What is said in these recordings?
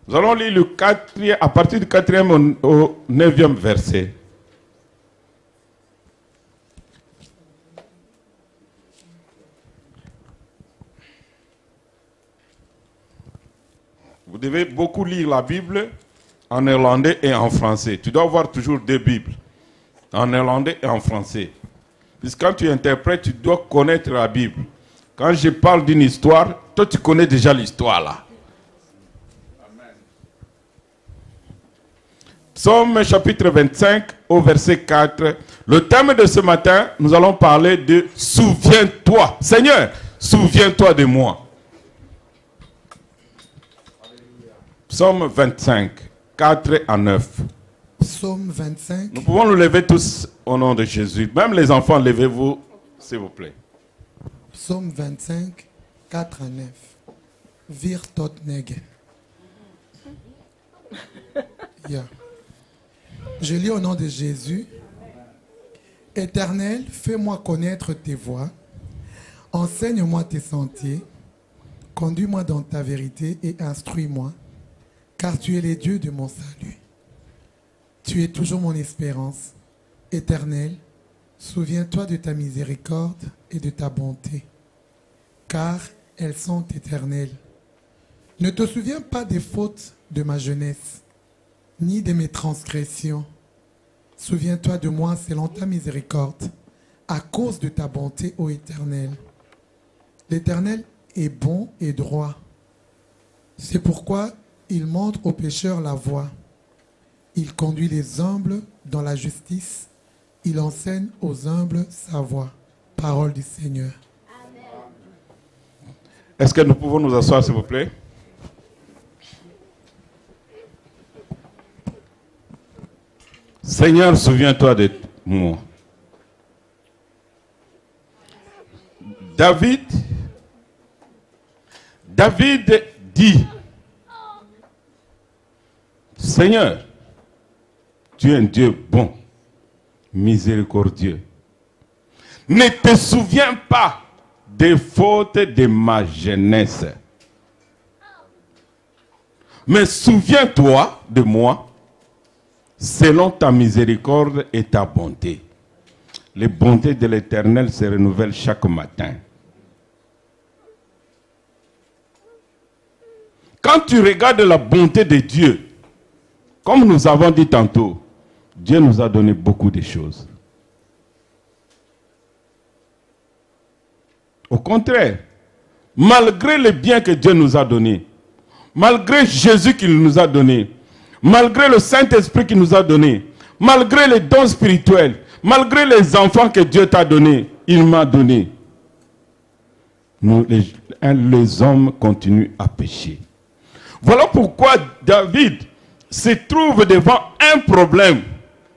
Nous allons lire le 4e, à partir du 4e au 9e verset. Vous devez beaucoup lire la Bible en néerlandais et en français. Tu dois avoir toujours deux Bibles, en néerlandais et en français. Puisque quand tu interprètes, tu dois connaître la Bible. Quand je parle d'une histoire, toi tu connais déjà l'histoire là. Psaume chapitre 25 au verset 4. Le thème de ce matin, nous allons parler de « Souviens-toi ». Seigneur, souviens-toi de moi. Psaume 25, 4 à 9. Psaume 25. Nous pouvons nous lever tous au nom de Jésus. Même les enfants, levez-vous, s'il vous plaît. Psaume 25, 4 à 9. Vir tot negen. Yeah. Je lis au nom de Jésus. Éternel, fais-moi connaître tes voies. Enseigne-moi tes sentiers. Conduis-moi dans ta vérité et instruis-moi. Car tu es le Dieu de mon salut. Tu es toujours mon espérance. Éternel, souviens-toi de ta miséricorde et de ta bonté, car elles sont éternelles. Ne te souviens pas des fautes de ma jeunesse, ni de mes transgressions. Souviens-toi de moi selon ta miséricorde, à cause de ta bonté, ô Éternel. L'Éternel est bon et droit. C'est pourquoi il montre aux pécheurs la voie. Il conduit les humbles dans la justice. Il enseigne aux humbles sa voie. Parole du Seigneur. Est-ce que nous pouvons nous asseoir, s'il vous plaît? Seigneur, souviens-toi de moi. David dit, Seigneur, tu es un Dieu bon, miséricordieux. Ne te souviens pas des fautes de ma jeunesse. Mais souviens-toi de moi selon ta miséricorde et ta bonté. Les bontés de l'Éternel se renouvellent chaque matin. Quand tu regardes la bonté de Dieu, comme nous avons dit tantôt, Dieu nous a donné beaucoup de choses. Au contraire, malgré le bien que Dieu nous a donné, malgré Jésus qu'il nous a donné, malgré le Saint-Esprit qu'il nous a donné, malgré les dons spirituels, malgré les enfants que Dieu t'a donnés, il m'a donné. Les hommes continuent à pécher. Voilà pourquoi David se trouve devant un problème.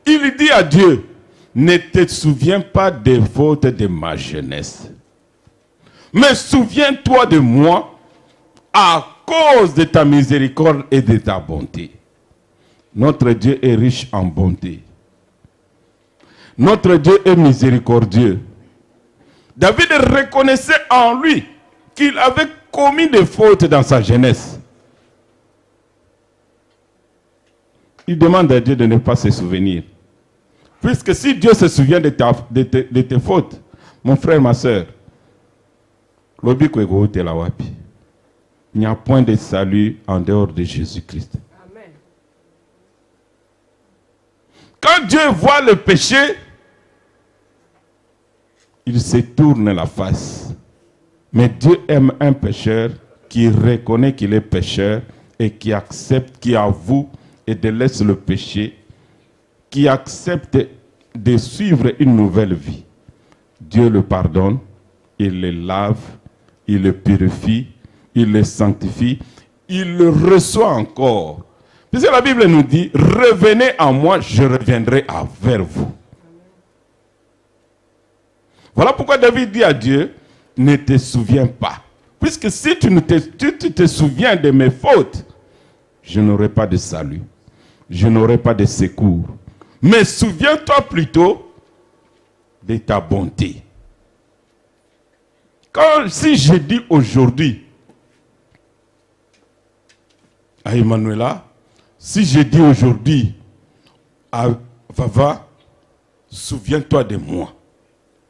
Il dit à Dieu, ne te souviens pas des fautes de ma jeunesse, mais souviens-toi de moi à cause de ta miséricorde et de ta bonté. Notre Dieu est riche en bonté. Notre Dieu est miséricordieux. David reconnaissait en lui qu'il avait commis des fautes dans sa jeunesse. Il demande à Dieu de ne pas se souvenir. Puisque si Dieu se souvient de tes fautes, mon frère, ma soeur, il n'y a point de salut en dehors de Jésus-Christ. Quand Dieu voit le péché, il se tourne la face. Mais Dieu aime un pécheur qui reconnaît qu'il est pécheur et qui accepte, qui avoue et délaisse le péché, qui accepte de suivre une nouvelle vie. Dieu le pardonne, il le lave, il le purifie, il le sanctifie, il le reçoit encore. Puisque la Bible nous dit, revenez à moi, je reviendrai vers vous. Voilà pourquoi David dit à Dieu, ne te souviens pas. Puisque si tu te souviens de mes fautes, je n'aurai pas de salut. Je n'aurai pas de secours. Mais souviens-toi plutôt de ta bonté. Si je dis aujourd'hui à Emmanuela, si je dis aujourd'hui à Vava, souviens-toi de moi.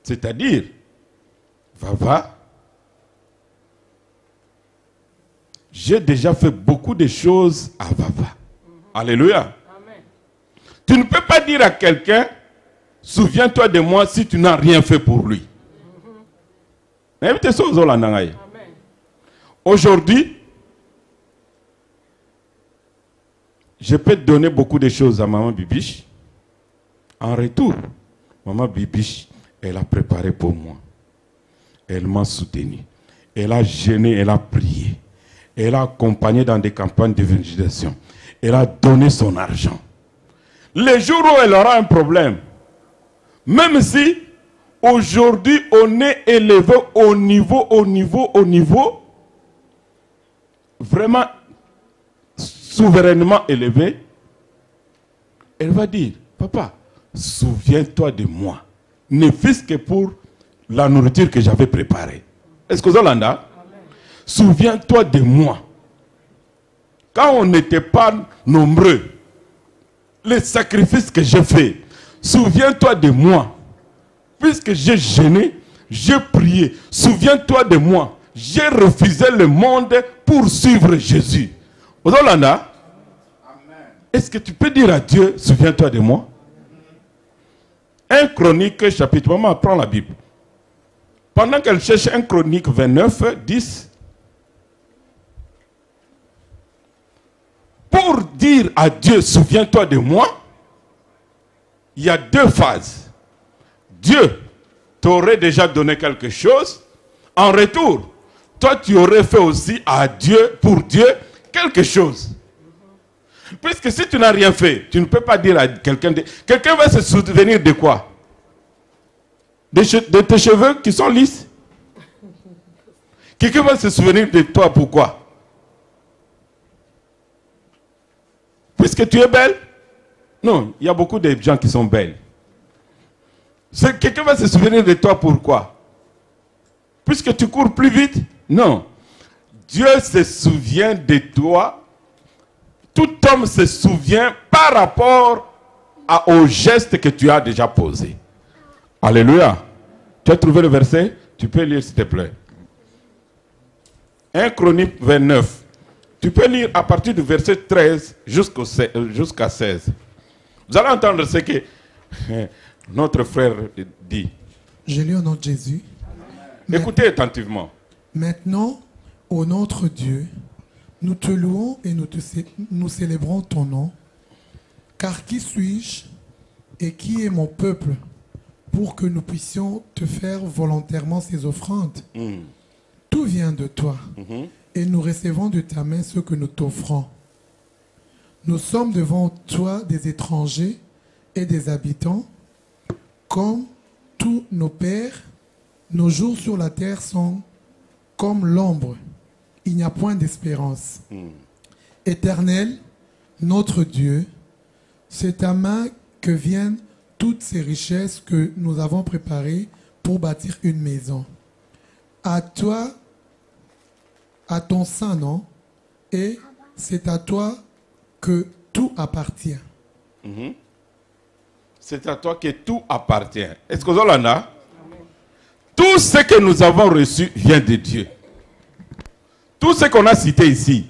C'est-à-dire, Vava, j'ai déjà fait beaucoup de choses à Vava. Alléluia. Amen. Tu ne peux pas dire à quelqu'un, souviens-toi de moi si tu n'as rien fait pour lui. Aujourd'hui, je peux donner beaucoup de choses à Maman Bibiche. En retour, Maman Bibiche, elle a préparé pour moi. Elle m'a soutenu. Elle a jeûné, elle a prié. Elle a accompagné dans des campagnes d'évangélisation. Elle a donné son argent. Les jours où elle aura un problème, même si aujourd'hui on est élevé au niveau, vraiment souverainement élevé, elle va dire, papa, souviens-toi de moi. Ne fût-ce que pour la nourriture que j'avais préparée. Est-ce que vous avez entendu? Souviens-toi de moi. Quand on n'était pas nombreux, les sacrifices que j'ai faits, souviens-toi de moi. Puisque j'ai jeûné, j'ai prié, souviens-toi de moi. J'ai refusé le monde pour suivre Jésus. Vous avez entendu? Est-ce que tu peux dire à Dieu, souviens-toi de moi? 1 Chronique chapitre, maman prend la Bible. Pendant qu'elle cherche 1 Chronique 29, 10, pour dire à Dieu, souviens-toi de moi, il y a deux phases. Dieu t'aurait déjà donné quelque chose. En retour, toi tu aurais fait aussi à Dieu, pour Dieu, quelque chose. Puisque si tu n'as rien fait, tu ne peux pas dire à quelqu'un, quelqu'un va se souvenir de quoi? De tes cheveux qui sont lisses? Quelqu'un va se souvenir de toi, pourquoi? Puisque tu es belle? Non, il y a beaucoup de gens qui sont belles. Quelqu'un va se souvenir de toi, pourquoi? Puisque tu cours plus vite? Non. Dieu se souvient de toi. Tout homme se souvient par rapport au geste que tu as déjà posé. Alléluia. Tu as trouvé le verset? Tu peux lire s'il te plaît. 1 Chronique 29. Tu peux lire à partir du verset 13 jusqu'à 16. Vous allez entendre ce que notre frère dit. Je lis au nom de Jésus. Écoutez attentivement. Maintenant, ô notre Dieu, nous te louons et nous célébrons ton nom. Car qui suis-je et qui est mon peuple pour que nous puissions te faire volontairement ces offrandes? Tout vient de toi. Et nous recevons de ta main ce que nous t'offrons. Nous sommes devant toi des étrangers et des habitants, comme tous nos pères. Nos jours sur la terre sont comme l'ombre. Il n'y a point d'espérance. Éternel, notre Dieu, c'est ta main que viennent toutes ces richesses que nous avons préparées pour bâtir une maison. À toi, à ton saint nom, et c'est à toi que tout appartient. C'est à toi que tout appartient. Est-ce que vous en avez? Tout ce que nous avons reçu vient de Dieu. Tout ce qu'on a cité ici,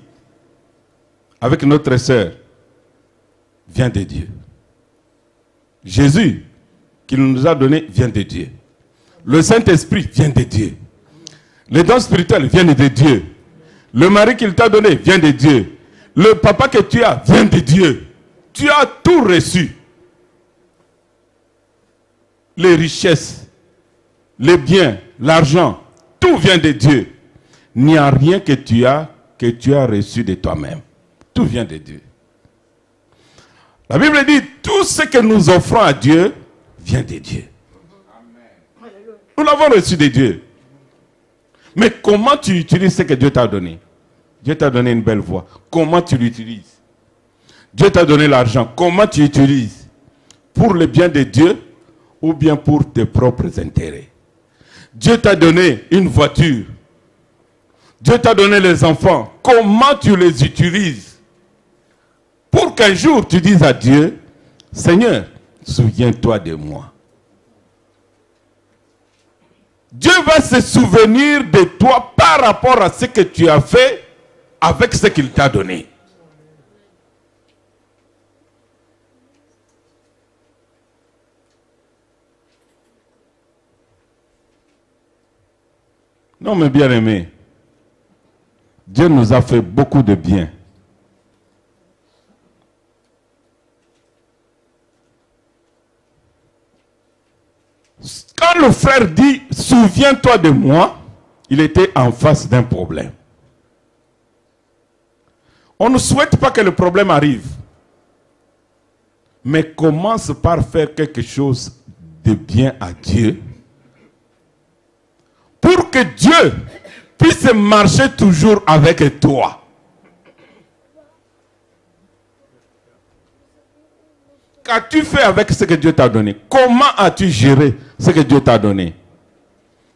avec notre sœur, vient de Dieu. Jésus, qu'il nous a donné, vient de Dieu. Le Saint-Esprit vient de Dieu. Les dons spirituels viennent de Dieu. Le mari qu'il t'a donné vient de Dieu. Le papa que tu as vient de Dieu. Tu as tout reçu. Les richesses, les biens, l'argent, tout vient de Dieu. Il n'y a rien que tu as reçu de toi-même. Tout vient de Dieu. La Bible dit, tout ce que nous offrons à Dieu vient de Dieu. Nous l'avons reçu de Dieu. Mais comment tu utilises ce que Dieu t'a donné? Dieu t'a donné une belle voix. Comment tu l'utilises? Dieu t'a donné l'argent. Comment tu l'utilises? Pour le bien de Dieu ou bien pour tes propres intérêts? Dieu t'a donné une voiture. Dieu t'a donné les enfants. Comment tu les utilises? qu'un jour tu dises à Dieu, Seigneur, souviens-toi de moi. Dieu va se souvenir de toi par rapport à ce que tu as fait avec ce qu'il t'a donné. Non, mes bien-aimés, Dieu nous a fait beaucoup de bien. Quand le frère dit « Souviens-toi de moi », il était en face d'un problème. On ne souhaite pas que le problème arrive. Mais commence par faire quelque chose de bien à Dieu pour que Dieu puisse marcher toujours avec toi. Qu'as-tu fait avec ce que Dieu t'a donné? Comment as-tu géré ce que Dieu t'a donné?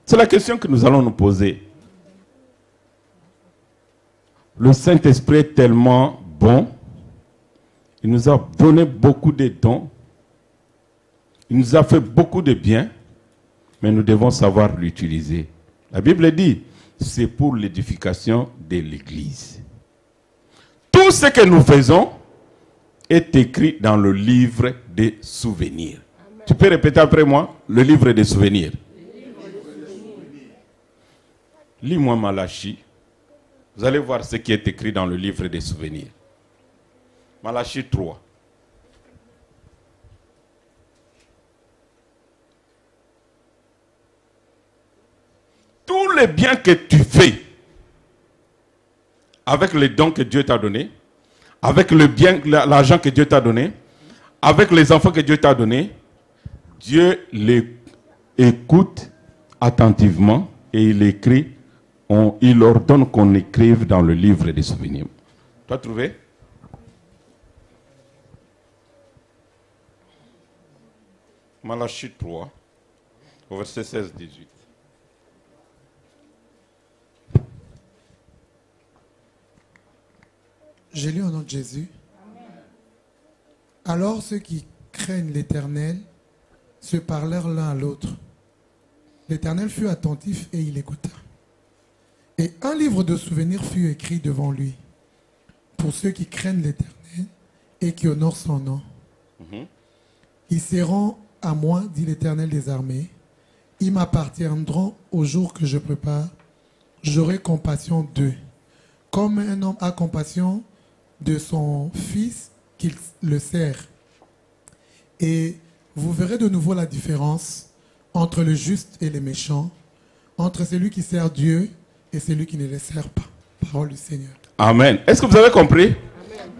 C'est la question que nous allons nous poser. Le Saint-Esprit est tellement bon. Il nous a donné beaucoup de dons. Il nous a fait beaucoup de bien. Mais nous devons savoir l'utiliser. La Bible dit, c'est pour l'édification de l'Église. Tout ce que nous faisons est écrit dans le livre des souvenirs. Amen. Tu peux répéter après moi, le livre des souvenirs. Lis-moi Malachie. Vous allez voir ce qui est écrit dans le livre des souvenirs. Malachie 3. Tous les biens que tu fais avec les dons que Dieu t'a donnés, avec le bien, l'argent que Dieu t'a donné, avec les enfants que Dieu t'a donnés, Dieu les écoute attentivement et il écrit, il ordonne qu'on écrive dans le livre des souvenirs. Tu as trouvé? Malachie 3, au verset 16-18. J'ai lu au nom de Jésus. Amen. Alors ceux qui craignent l'Éternel se parlèrent l'un à l'autre. L'Éternel fut attentif et il écouta. Et un livre de souvenirs fut écrit devant lui pour ceux qui craignent l'Éternel et qui honorent son nom. Ils seront à moi, dit l'Éternel des armées. Ils m'appartiendront au jour que je prépare. J'aurai compassion d'eux. Comme un homme a compassion de son fils qu'il le sert. Et vous verrez de nouveau la différence entre le juste et le méchant, entre celui qui sert Dieu et celui qui ne le sert pas. Parole du Seigneur. Amen. Est-ce que vous avez compris? Amen.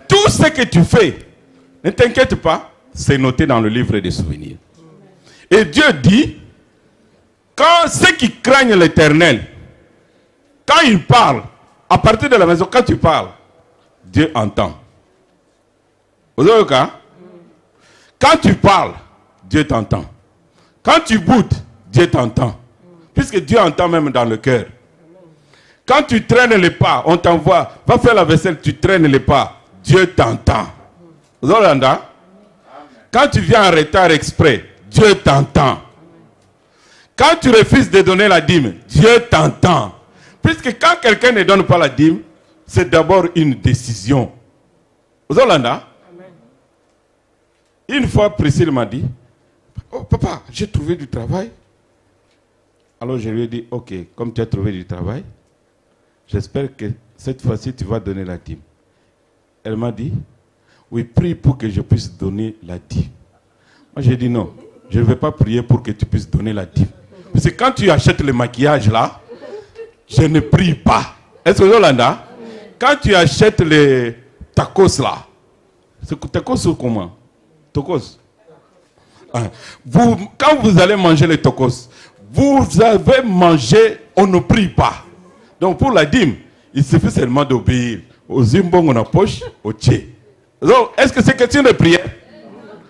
Tout ce que tu fais, ne t'inquiète pas, c'est noté dans le livre des souvenirs. Et Dieu dit, quand ceux qui craignent l'Éternel, quand ils parlent, à partir de la maison, quand tu parles, Dieu entend. Vous avez le cas? Quand tu parles, Dieu t'entend. Quand tu boudes, Dieu t'entend. Puisque Dieu entend même dans le cœur. Quand tu traînes les pas, on t'envoie, va faire la vaisselle, tu traînes les pas, Dieu t'entend. Vous avez entendu? Quand tu viens en retard exprès, Dieu t'entend. Quand tu refuses de donner la dîme, Dieu t'entend. Puisque quand quelqu'un ne donne pas la dîme, c'est d'abord une décision. Vous avez entendu? Une fois, Priscille m'a dit, oh papa, j'ai trouvé du travail. Alors je lui ai dit, ok, comme tu as trouvé du travail, j'espère que cette fois-ci tu vas donner la dîme. Elle m'a dit, oui, prie pour que je puisse donner la dîme. Moi j'ai dit non, je ne vais pas prier pour que tu puisses donner la dîme. Parce que quand tu achètes le maquillage là, je ne prie pas. Est-ce que vous entendez? Quand tu achètes les tacos là, c'est tacos ou comment? Tacos. Quand vous allez manger les tacos, vous avez mangé, on ne prie pas. Donc pour la dîme, il suffit seulement d'obéir. Aux zimbong on a poche, au tché. Donc est-ce que c'est question de prière?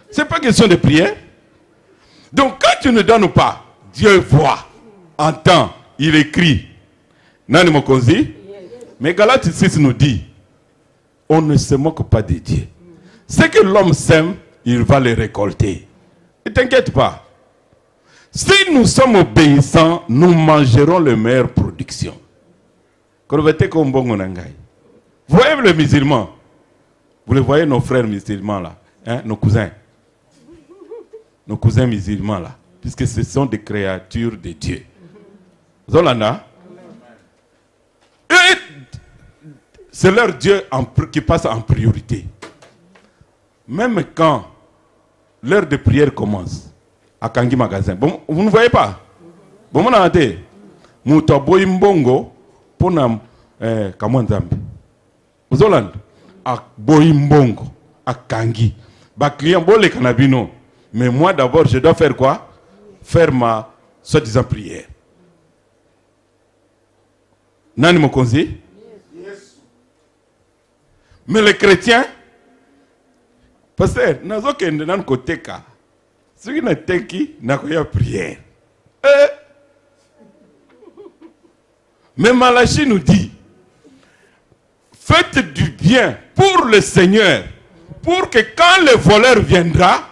C'est pas question de prière. Donc quand tu ne donnes pas, Dieu voit, entend, il écrit. Nani Mokonzi? Mais Galates 6 nous dit, on ne se moque pas de Dieu. Ce que l'homme sème, il va le récolter. Ne t'inquiète pas. Si nous sommes obéissants, nous mangerons les meilleures productions. Vous voyez les musulmans? Vous les voyez, nos frères musulmans là, hein, nos cousins musulmans là, puisque ce sont des créatures de Dieu. Zolanda, c'est leur Dieu qui passe en priorité. Même quand l'heure de prière commence, à Kangi Magasin, bon, vous ne voyez pas? Bon, mon ante, Mouta Boyimbongo, Ponam, Kamwanzambi. Zolanda, à Boyimbongo, à Kangi. Bah, client, bon, les canabino. Mais moi, d'abord, je dois faire quoi? Faire ma soi-disant prière. Nani mo conseil? Mais les chrétiens, parce que nous avons un côté cas. Ce qui n'a pas de prière. Mais Malachie nous dit, faites du bien pour le Seigneur, pour que quand le voleur viendra,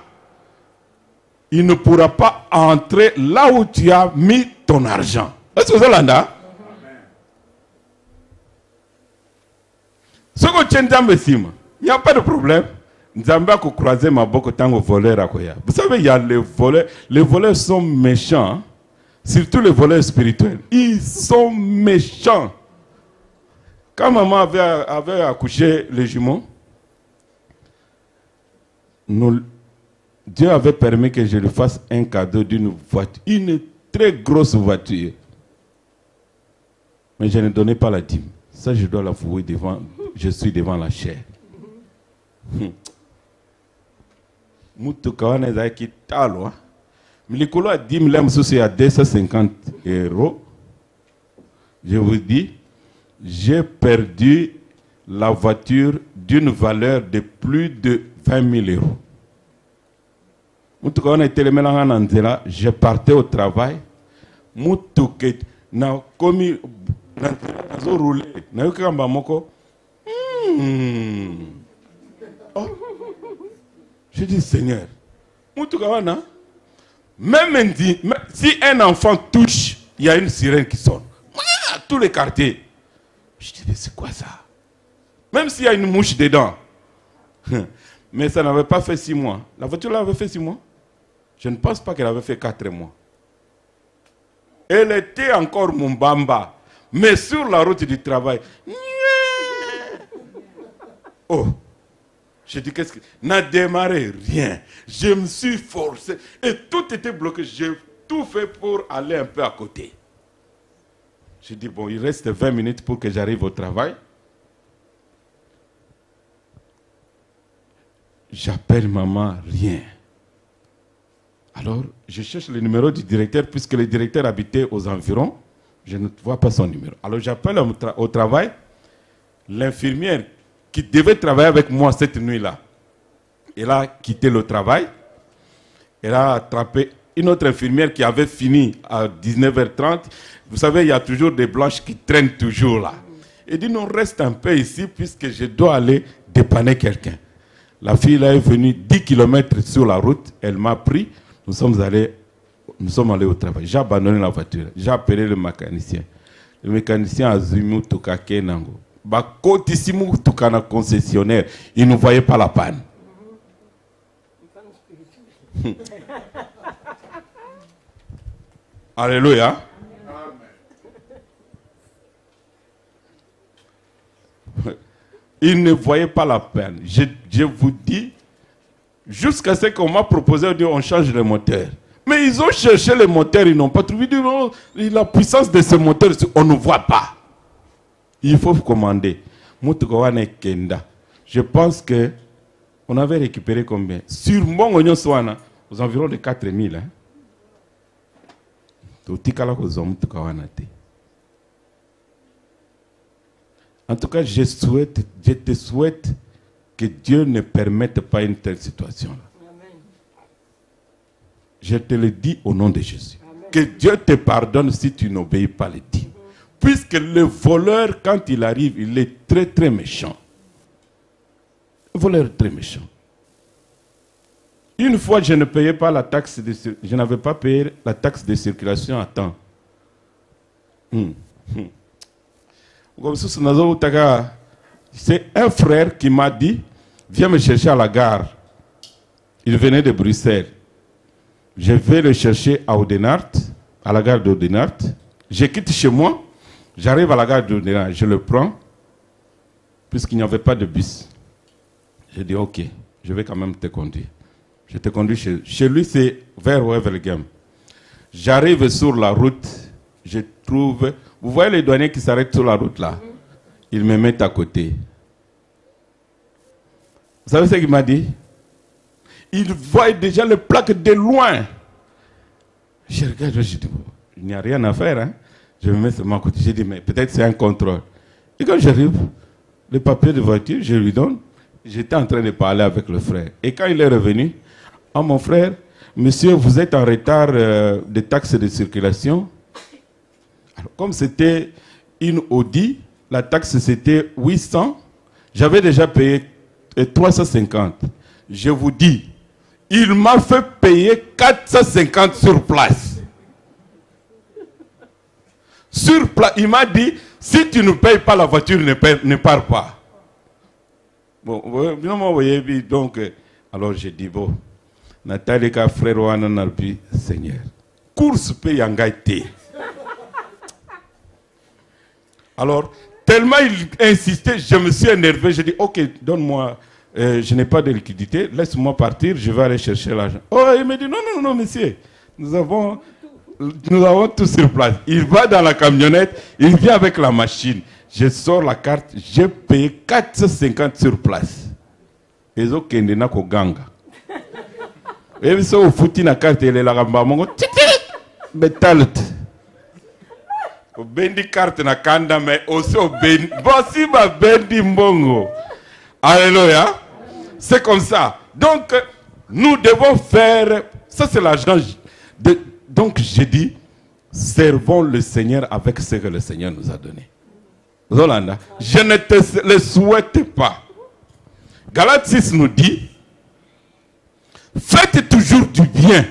il ne pourra pas entrer là où tu as mis ton argent. Est-ce que vous avez là? Ce que tu as, il n'y a pas de problème. Nzamba ko croiser ma boko tango voleur akoya. Vous savez, il y a les voleurs. Les voleurs sont méchants. Hein? Surtout les voleurs spirituels. Ils sont méchants. Quand maman avait accouché les jumeaux, Dieu avait permis que je lui fasse un cadeau d'une voiture. Une très grosse voiture. Mais je ne donnais pas la dîme. Ça, je dois l'avouer devant. Je suis devant la chair. Mutukawana ezaki talwa milikolo a 10 000 msusu à 250 €. Je vous dis, j'ai perdu la voiture d'une valeur de plus de 20 000 €. Mutukawana etelemelanga na nzela, je partais au travail. Mutuke na komi na zo rouler na yokamba moko. Oh. Je dis, Seigneur, même si un enfant touche, il y a une sirène qui sonne. Tous les quartiers. Je dis, mais c'est quoi ça? Même s'il y a une mouche dedans. Mais ça n'avait pas fait 6 mois. La voiture là avait fait 6 mois. Je ne pense pas qu'elle avait fait 4 mois. Elle était encore mon bamba. Mais sur la route du travail. Oh. Je dis, qu'est-ce que... N'a démarré rien. Je me suis forcé. Et tout était bloqué. J'ai tout fait pour aller un peu à côté. Je dis, bon, il reste 20 minutes pour que j'arrive au travail. J'appelle maman, rien. Alors, je cherche le numéro du directeur, puisque le directeur habitait aux environs. Je ne vois pas son numéro. Alors, j'appelle au travail l'infirmière qui devait travailler avec moi cette nuit-là. Elle a quitté le travail. Elle a attrapé une autre infirmière qui avait fini à 19h30. Vous savez, il y a toujours des blanches qui traînent toujours là. Elle dit, non, reste un peu ici puisque je dois aller dépanner quelqu'un. La fille là est venue 10 km sur la route. Elle m'a pris. Nous sommes allés au travail. J'ai abandonné la voiture. J'ai appelé le mécanicien. Le mécanicien a Zumu Tokake Nango. Bakotisimu Tukana concessionnaire. Il ne voyait pas la panne. Alléluia. Il ne voyait pas la peine. Je vous dis, jusqu'à ce qu'on m'a proposé, on change le moteur. Mais ils ont cherché le moteur, ils n'ont pas trouvé. La puissance de ce moteur, on ne voit pas. Il faut commander. Je pense que on avait récupéré combien? Sur mon oignon soana, aux environs de 4 000. En tout cas, je te souhaite que Dieu ne permette pas une telle situation-là. Je te le dis au nom de Jésus. Amen. Que Dieu te pardonne si tu n'obéis pas les dîmes. Puisque le voleur, quand il arrive, il est très très méchant. Le voleur est très méchant. Une fois, je ne payais pas la taxe je n'avais pas payé la taxe de circulation à temps. C'est un frère qui m'a dit, viens me chercher à la gare. Il venait de Bruxelles. Je vais le chercher à Oudenaarde, à la gare d'Oudenaarde. Je quitte chez moi, j'arrive à la gare d'Oudenaarde, je le prends, puisqu'il n'y avait pas de bus. Je dis, ok, je vais quand même te conduire. Je te conduis chez lui, c'est vers Wevelgem. J'arrive sur la route, je trouve... Vous voyez les douaniers qui s'arrêtent sur la route là? Ils me mettent à côté. Vous savez ce qu'il m'a dit? Il voit déjà les plaques de loin. Je regarde, je dis, il n'y a rien à faire. Hein? Je me mets seulement à côté. Je dis, mais peut-être c'est un contrôle. Et quand j'arrive, le papier de voiture, je lui donne. J'étais en train de parler avec le frère. Et quand il est revenu, ah mon frère, monsieur, vous êtes en retard des taxes de circulation. Alors, comme c'était une Audi, la taxe c'était 800. J'avais déjà payé 350. Je vous dis, il m'a fait payer 450 sur place. Sur place, il m'a dit, si tu ne payes pas la voiture, ne pars pas. Bon, vous voyez, donc, alors j'ai dit, bon, Nathalie, frère, Seigneur, course paye en gaïté. Alors, tellement il insistait, je me suis énervé, j'ai dit, ok, donne-moi, je n'ai pas de liquidité, laisse-moi partir, je vais aller chercher l'argent. Oh, il me dit, non, non, non, monsieur, nous avons tout sur place. Il va dans la camionnette, il vient avec la machine. Je sors la carte, j'ai payé 450 sur place. Et zo kende na ko ganga. Et so fouti na carte ele la gamba mongo betalt. O bendi carte na kanda mais aussi o bendi voici ma bendi mbongo. Alléluia. C'est comme ça. Donc nous devons faire ça, c'est l'argent de. Donc j'ai dit servons le Seigneur avec ce que le Seigneur nous a donné. Zolanda, je ne te le souhaite pas. Galates 6 nous dit, faites toujours du bien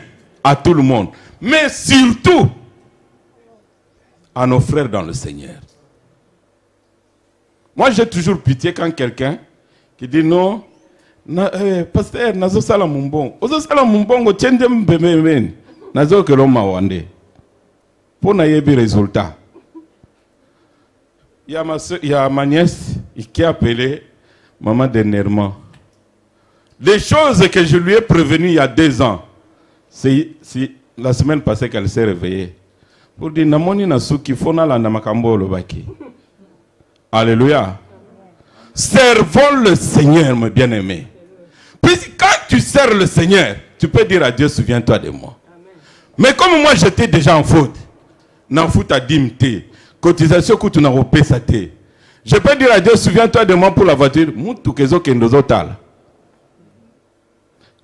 à tout le monde, mais surtout à nos frères dans le Seigneur. Moi j'ai toujours pitié quand quelqu'un qui dit non, pasteur, nazo sala mumbongo. Ozo sala mumbongo tchende mbemben. Nazo ke loma wande. Pour n'ayebi résultat. Il y a ma nièce qui a appelé maman dernièrement. Les choses que je lui ai prévenues il y a 2 ans, c'est la semaine passée qu'elle s'est réveillée. Pour dire, Namoni Nasuki, Fona la Namakambo le Baki. Alléluia. Servons le Seigneur, mes bien-aimés. Puis quand tu sers le Seigneur, tu peux dire à Dieu, souviens-toi de moi. Mais comme moi j'étais déjà en faute, n'en fout à dimté. Cotisation que tu n'as pas payé. Je peux dire à Dieu, souviens-toi de moi pour la voiture.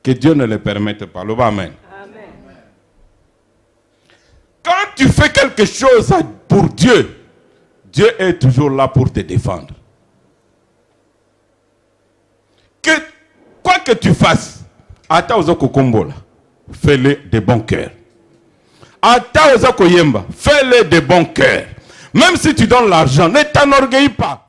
Que Dieu ne le permette pas. Amen. Quand tu fais quelque chose pour Dieu, Dieu est toujours là pour te défendre. Quoi que tu fasses, fais-le de bon cœur. Fais-le de bon cœur. Même si tu donnes l'argent, ne t'enorgueillis pas.